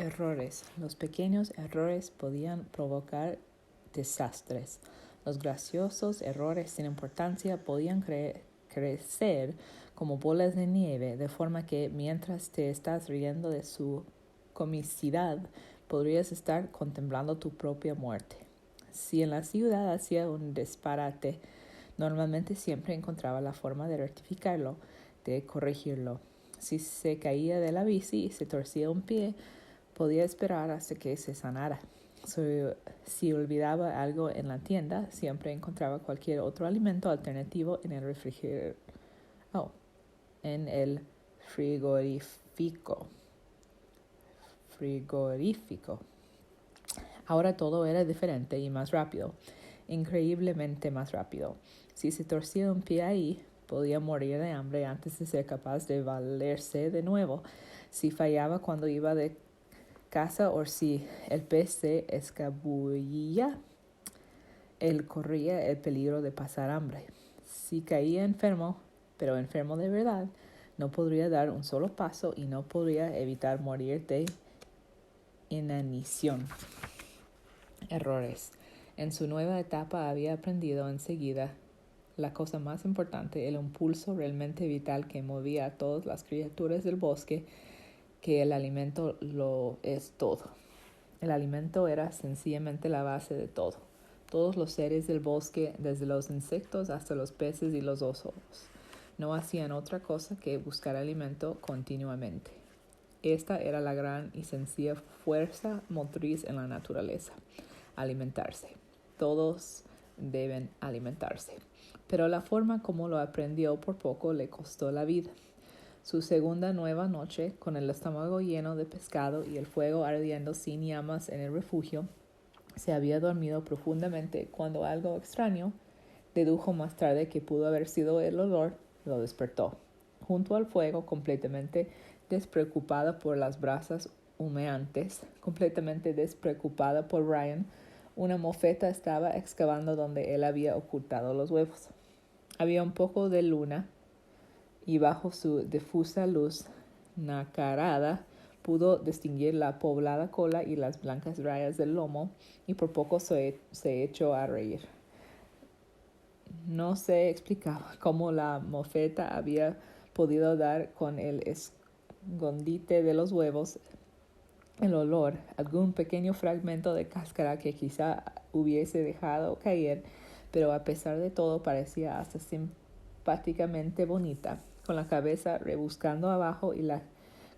Errores. Los pequeños errores podían provocar desastres. Los graciosos errores sin importancia podían crecer como bolas de nieve, de forma que mientras te estás riendo de su comicidad, podrías estar contemplando tu propia muerte. Si en la ciudad hacía un disparate, normalmente siempre encontraba la forma de rectificarlo, de corregirlo. Si se caía de la bici y se torcía un pie, podía esperar hasta que se sanara. Si olvidaba algo en la tienda, siempre encontraba cualquier otro alimento alternativo en el en el frigorífico. Ahora todo era diferente y más rápido, increíblemente más rápido. Si se torcía un pie ahí, podía morir de hambre antes de ser capaz de valerse de nuevo. Si fallaba cuando iba de casa o si el pez se escabullía, él corría el peligro de pasar hambre. Si caía enfermo, pero enfermo de verdad, no podría dar un solo paso y no podría evitar morir de inanición. Errores. En su nueva etapa había aprendido enseguida la cosa más importante, el impulso realmente vital que movía a todas las criaturas del bosque, que el alimento lo es todo. El alimento era sencillamente la base de todo. Todos los seres del bosque, desde los insectos hasta los peces y los osos, no hacían otra cosa que buscar alimento continuamente. Esta era la gran y sencilla fuerza motriz en la naturaleza: alimentarse. Todos deben alimentarse. Pero la forma como lo aprendió por poco le costó la vida. Su segunda nueva noche, con el estómago lleno de pescado y el fuego ardiendo sin llamas en el refugio, se había dormido profundamente cuando algo extraño, dedujo más tarde que pudo haber sido el olor, lo despertó. Junto al fuego, completamente despreocupada por las brasas humeantes, completamente despreocupada por Ryan, una mofeta estaba excavando donde él había ocultado los huevos. Había un poco de luna y bajo su difusa luz nacarada pudo distinguir la poblada cola y las blancas rayas del lomo, y por poco se echó a reír. No se explicaba cómo la mofeta había podido dar con el escondite de los huevos, el olor, algún pequeño fragmento de cáscara que quizá hubiese dejado caer, pero a pesar de todo parecía hasta simpáticamente bonita, con la cabeza rebuscando abajo y la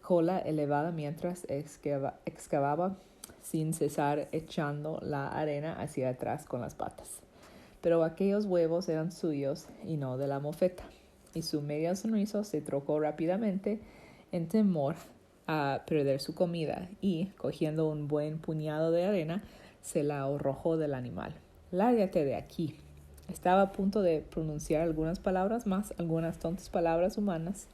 cola elevada mientras excavaba sin cesar, echando la arena hacia atrás con las patas. Pero aquellos huevos eran suyos y no de la mofeta, y su media sonrisa se trocó rápidamente en temor a perder su comida y, cogiendo un buen puñado de arena, se la arrojó del animal. «Lárgate de aquí». Estaba a punto de pronunciar algunas palabras más, algunas tontas palabras humanas,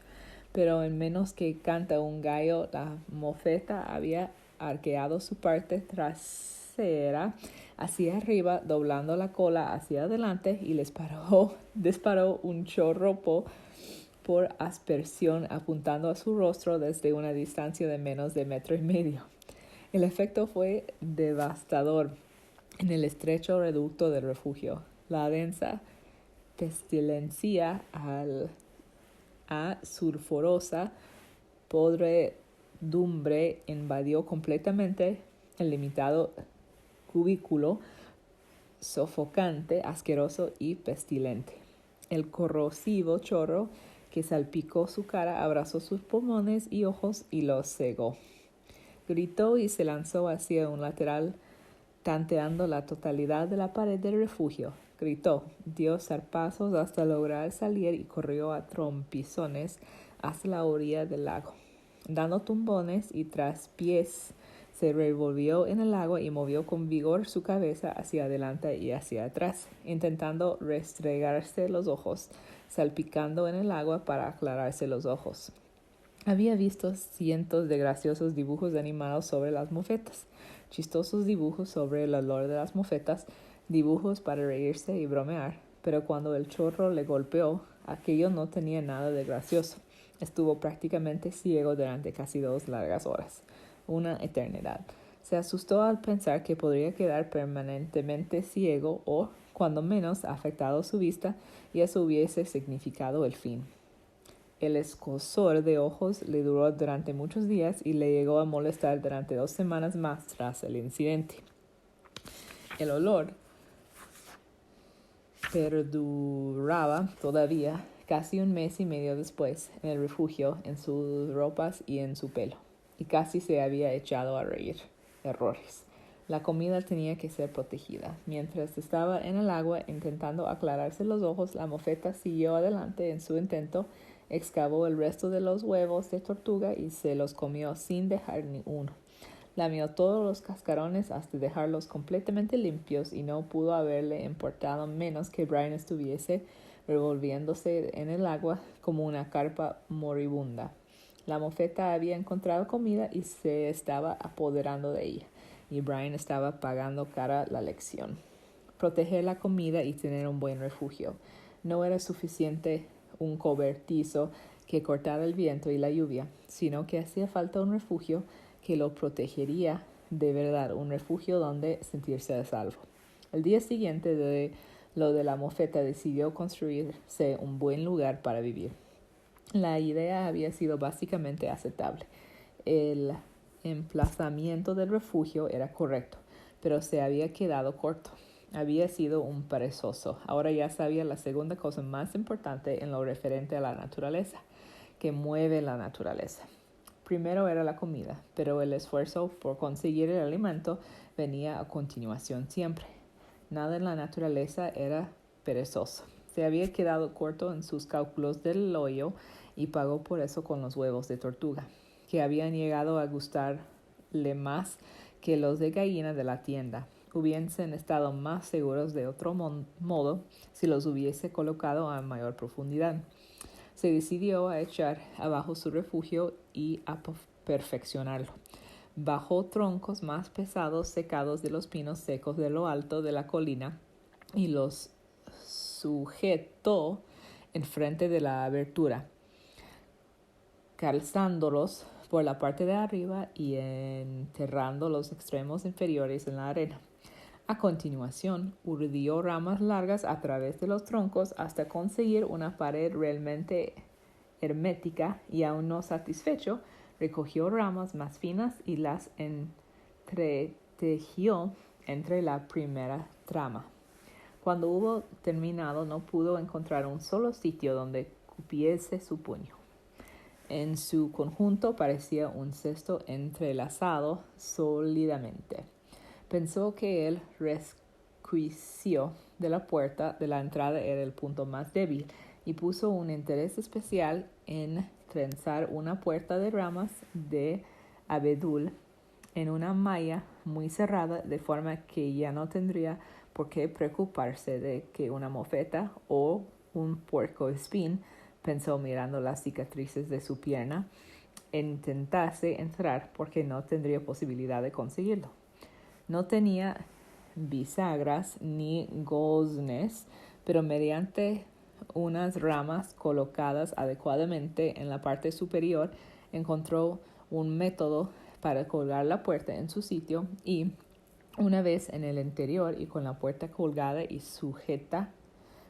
pero en menos que canta un gallo, la mofeta había arqueado su parte trasera hacia arriba, doblando la cola hacia adelante, y disparó un chorropo por aspersión, apuntando a su rostro desde una distancia de menos de 1,5 metros. El efecto fue devastador en el estrecho reducto del refugio. La densa pestilencia sulfurosa podredumbre invadió completamente el limitado cubículo, sofocante, asqueroso y pestilente. El corrosivo chorro que salpicó su cara abrazó sus pulmones y ojos y los cegó. Gritó y se lanzó hacia un lateral, tanteando la totalidad de la pared del refugio. Gritó, dio zarpazos hasta lograr salir y corrió a trompizones hasta la orilla del lago. Dando tumbones y traspiés, se revolvió en el agua y movió con vigor su cabeza hacia adelante y hacia atrás, intentando restregarse los ojos, salpicando en el agua para aclararse los ojos. Había visto cientos de graciosos dibujos animados sobre las mofetas, chistosos dibujos sobre el olor de las mofetas, dibujos para reírse y bromear, pero cuando el chorro le golpeó, aquello no tenía nada de gracioso. Estuvo prácticamente ciego durante casi 2 largas horas. una eternidad. Se asustó al pensar que podría quedar permanentemente ciego o, cuando menos, afectado su vista, y eso hubiese significado el fin. El escozor de ojos le duró durante muchos días y le llegó a molestar durante 2 semanas más tras el incidente. El olor perduraba todavía casi 1 mes y medio después en el refugio, en sus ropas y en su pelo, y casi se había echado a reír. Errores. La comida tenía que ser protegida. Mientras estaba en el agua intentando aclararse los ojos, la mofeta siguió adelante en su intento, excavó el resto de los huevos de tortuga y se los comió sin dejar ni uno. Lamió todos los cascarones hasta dejarlos completamente limpios y no pudo haberle importado menos que Brian estuviese revolviéndose en el agua como una carpa moribunda. La mofeta había encontrado comida y se estaba apoderando de ella, y Brian estaba pagando cara la lección. Proteger la comida y tener un buen refugio. No era suficiente un cobertizo que cortara el viento y la lluvia, sino que hacía falta un refugio que lo protegería de verdad, un refugio donde sentirse a salvo. El día siguiente de lo de la mofeta decidió construirse un buen lugar para vivir. La idea había sido básicamente aceptable. El emplazamiento del refugio era correcto, pero se había quedado corto. Había sido un perezoso. Ahora ya sabía la segunda cosa más importante en lo referente a la naturaleza, que mueve la naturaleza. Primero era la comida, pero el esfuerzo por conseguir el alimento venía a continuación siempre. Nada en la naturaleza era perezoso. Se había quedado corto en sus cálculos del hoyo y pagó por eso con los huevos de tortuga, que habían llegado a gustarle más que los de gallina de la tienda. Hubiesen estado más seguros de otro modo si los hubiese colocado a mayor profundidad. Se decidió a echar abajo su refugio y a perfeccionarlo. Bajó troncos más pesados secados de los pinos secos de lo alto de la colina y los sujetó enfrente de la abertura, calzándolos por la parte de arriba y enterrando los extremos inferiores en la arena. A continuación, urdió ramas largas a través de los troncos hasta conseguir una pared realmente hermética y, aún no satisfecho, recogió ramas más finas y las entretejió entre la primera trama. Cuando hubo terminado, no pudo encontrar un solo sitio donde cupiese su puño. En su conjunto parecía un cesto entrelazado sólidamente. Pensó que el resquicio de la puerta de la entrada era el punto más débil y puso un interés especial en trenzar una puerta de ramas de abedul en una malla muy cerrada, de forma que ya no tendría por qué preocuparse de que una mofeta o un puercoespín, pensó mirando las cicatrices de su pierna, intentase entrar, porque no tendría posibilidad de conseguirlo. No tenía bisagras ni goznes, pero mediante unas ramas colocadas adecuadamente en la parte superior, encontró un método para colgar la puerta en su sitio y, una vez en el interior y con la puerta colgada y sujeta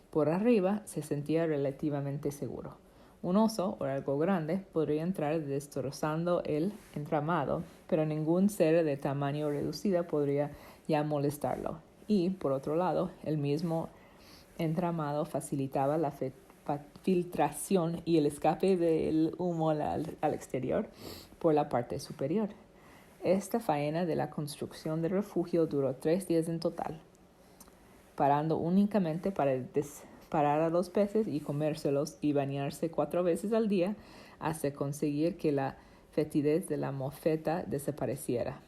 por arriba, se sentía relativamente seguro. Un oso o algo grande podría entrar destrozando el entramado, pero ningún ser de tamaño reducido podría ya molestarlo. Y, por otro lado, el mismo entramado facilitaba la filtración y el escape del humo al exterior por la parte superior. Esta faena de la construcción del refugio duró 3 días en total, parando únicamente para disparar a los peces y comérselos y bañarse 4 veces al día hasta conseguir que la fetidez de la mofeta desapareciera.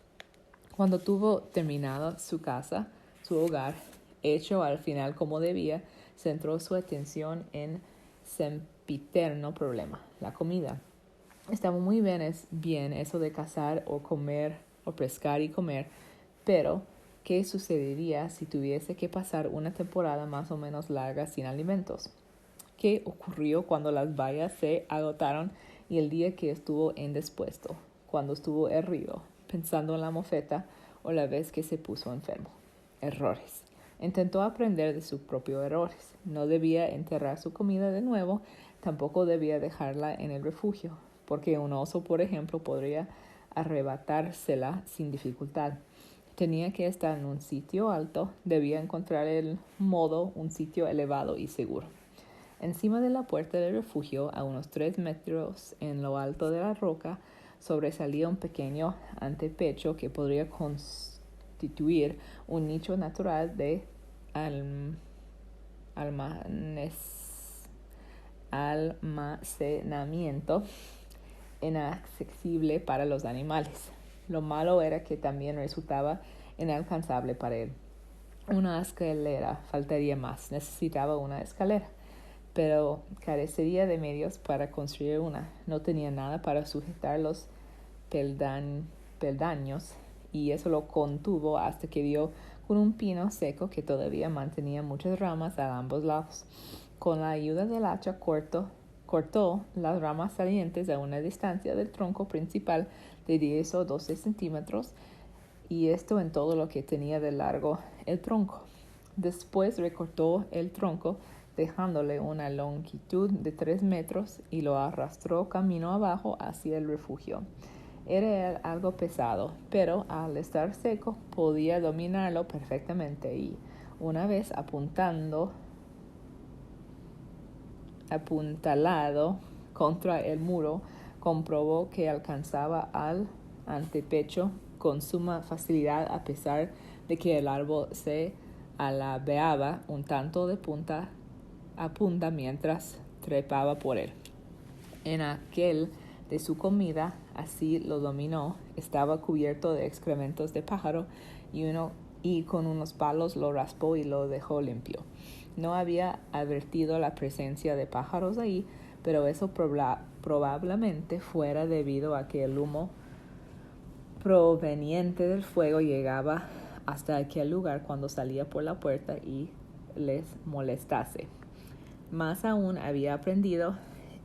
Cuando tuvo terminada su casa, su hogar, hecho al final como debía, centró su atención en sempiterno problema, la comida. Estaba muy bien eso de cazar o comer o pescar y comer, pero ¿qué sucedería si tuviese que pasar una temporada más o menos larga sin alimentos? ¿Qué ocurrió cuando las bayas se agotaron y el día que estuvo indispuesto, cuando estuvo herido, pensando en la mofeta o la vez que se puso enfermo. Errores. Intentó aprender de sus propios errores. No debía enterrar su comida de nuevo, tampoco debía dejarla en el refugio, porque un oso, por ejemplo, podría arrebatársela sin dificultad. Tenía que estar en un sitio alto, debía encontrar el modo, un sitio elevado y seguro. Encima de la puerta del refugio, a unos 3 metros en lo alto de la roca, sobresalía un pequeño antepecho que podría constituir un nicho natural de almacenamiento inaccesible para los animales. Lo malo era que también resultaba inalcanzable para él. Una escalera faltaría más, necesitaba una escalera, pero carecería de medios para construir una. No tenía nada para sujetar los peldaños y eso lo contuvo hasta que dio con un pino seco que todavía mantenía muchas ramas a ambos lados. Con la ayuda del hacha cortó las ramas salientes a una distancia del tronco principal de 10 o 12 centímetros, y esto en todo lo que tenía de largo el tronco. Después recortó el tronco, dejándole una longitud de 3 metros, y lo arrastró camino abajo hacia el refugio. Era algo pesado, pero al estar seco podía dominarlo perfectamente y, una vez apuntalado contra el muro, comprobó que alcanzaba al antepecho con suma facilidad, a pesar de que el árbol se alabeaba un tanto de punta a punta mientras trepaba por él. En aquel de su comida, así lo dominó, estaba cubierto de excrementos de pájaro, y con unos palos lo raspó y lo dejó limpio. No había advertido la presencia de pájaros ahí, pero eso probablemente fuera debido a que el humo proveniente del fuego llegaba hasta aquel lugar cuando salía por la puerta y les molestase. Más aún, había aprendido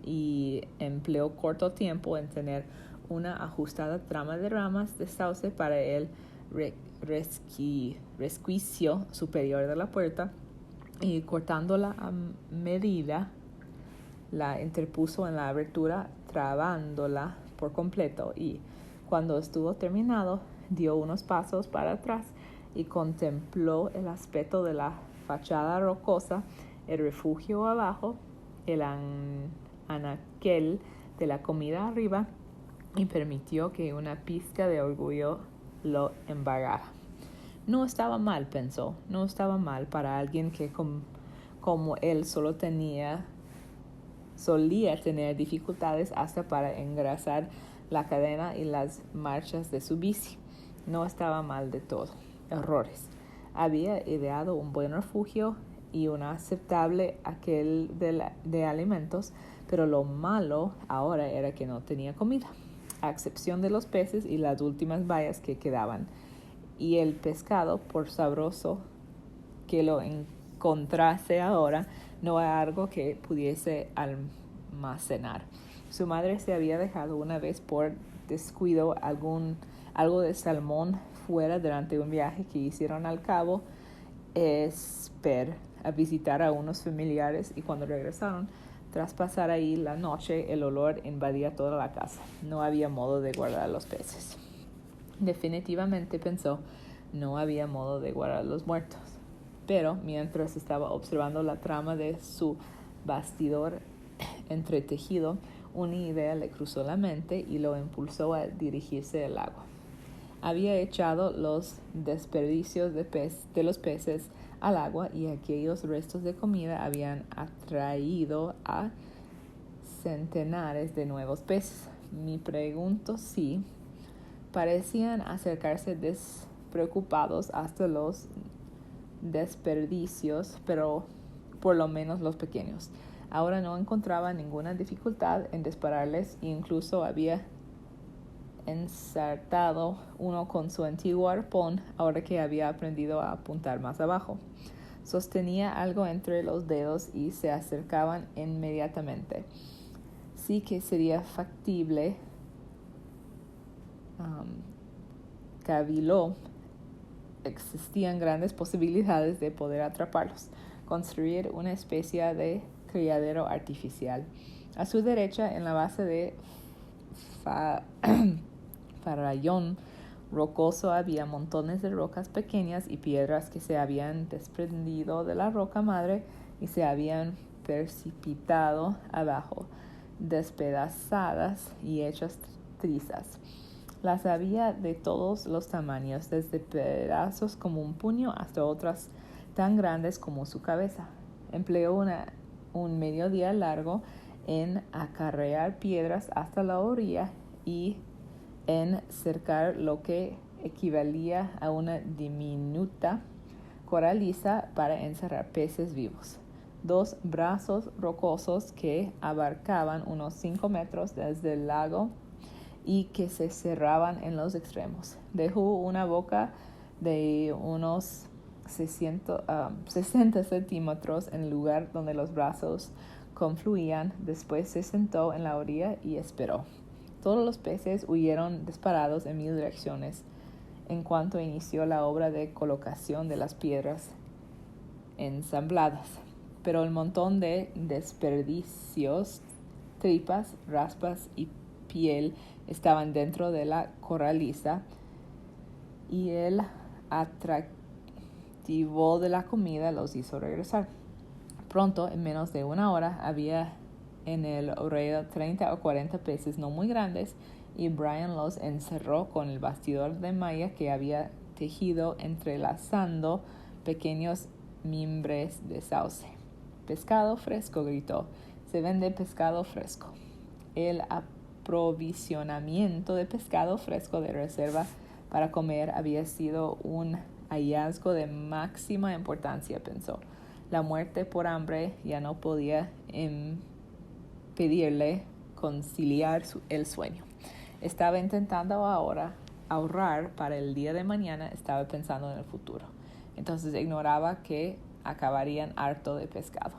y empleó corto tiempo en tener una ajustada trama de ramas de sauce para el resquicio superior de la puerta, y cortándola a medida la interpuso en la abertura, trabándola por completo, y cuando estuvo terminado dio unos pasos para atrás y contempló el aspecto de la fachada rocosa, el refugio abajo, el anaquel de la comida arriba, y permitió que una pizca de orgullo lo embargara. No estaba mal, pensó, no estaba mal para alguien que como él solía tener dificultades hasta para engrasar la cadena y las marchas de su bici. No estaba mal de todo. Errores. Había ideado un buen refugio y un aceptable aquel de alimentos, pero lo malo ahora era que no tenía comida, a excepción de los peces y las últimas bayas que quedaban. Y el pescado, por sabroso que lo encontrase ahora, no era algo que pudiese almacenar. Su madre se había dejado una vez por descuido algo de salmón fuera durante un viaje que hicieron al Cabo Esper a visitar a unos familiares, y cuando regresaron, tras pasar ahí la noche, el olor invadía toda la casa. No había modo de guardar los peces. Definitivamente, pensó, no había modo de guardar los muertos. Pero mientras estaba observando la trama de su bastidor entretejido, una idea le cruzó la mente y lo impulsó a dirigirse al agua. Había echado los desperdicios de los peces al agua, y aquellos restos de comida habían atraído a centenares de nuevos peces. Me pregunto si parecían acercarse despreocupados hasta los desperdicios, pero por lo menos los pequeños. Ahora no encontraba ninguna dificultad en dispararles, e incluso había ensartado uno con su antiguo arpón, ahora que había aprendido a apuntar más abajo. Sostenía algo entre los dedos y se acercaban inmediatamente. Sí que sería factible caviló existían grandes posibilidades de poder atraparlos, construir una especie de criadero artificial. A su derecha, en la base de Farallón rocoso, había montones de rocas pequeñas y piedras que se habían desprendido de la roca madre y se habían precipitado abajo, despedazadas y hechas trizas. Las había de todos los tamaños, desde pedazos como un puño hasta otras tan grandes como su cabeza. Empleó un mediodía largo en acarrear piedras hasta la orilla y en cercar lo que equivalía a una diminuta coraliza para encerrar peces vivos. 2 brazos rocosos que abarcaban unos 5 metros desde el lago y que se cerraban en los extremos. Dejó una boca de unos 60 centímetros en el lugar donde los brazos confluían. Después se sentó en la orilla y esperó. Todos los peces huyeron disparados en 1000 direcciones en cuanto inició la obra de colocación de las piedras ensambladas. Pero el montón de desperdicios, tripas, raspas y piel estaban dentro de la coraliza y el atractivo de la comida los hizo regresar. Pronto, en menos de una hora, había en el río 30 o 40 peces no muy grandes y Brian los encerró con el bastidor de malla que había tejido entrelazando pequeños mimbres de sauce. «Pescado fresco», gritó. «Se vende pescado fresco». El aprovisionamiento de pescado fresco de reserva para comer había sido un hallazgo de máxima importancia, pensó. La muerte por hambre ya no podía impedirle conciliar el sueño. Estaba intentando ahora ahorrar para el día de mañana, estaba pensando en el futuro. Entonces ignoraba que acabarían harto de pescado.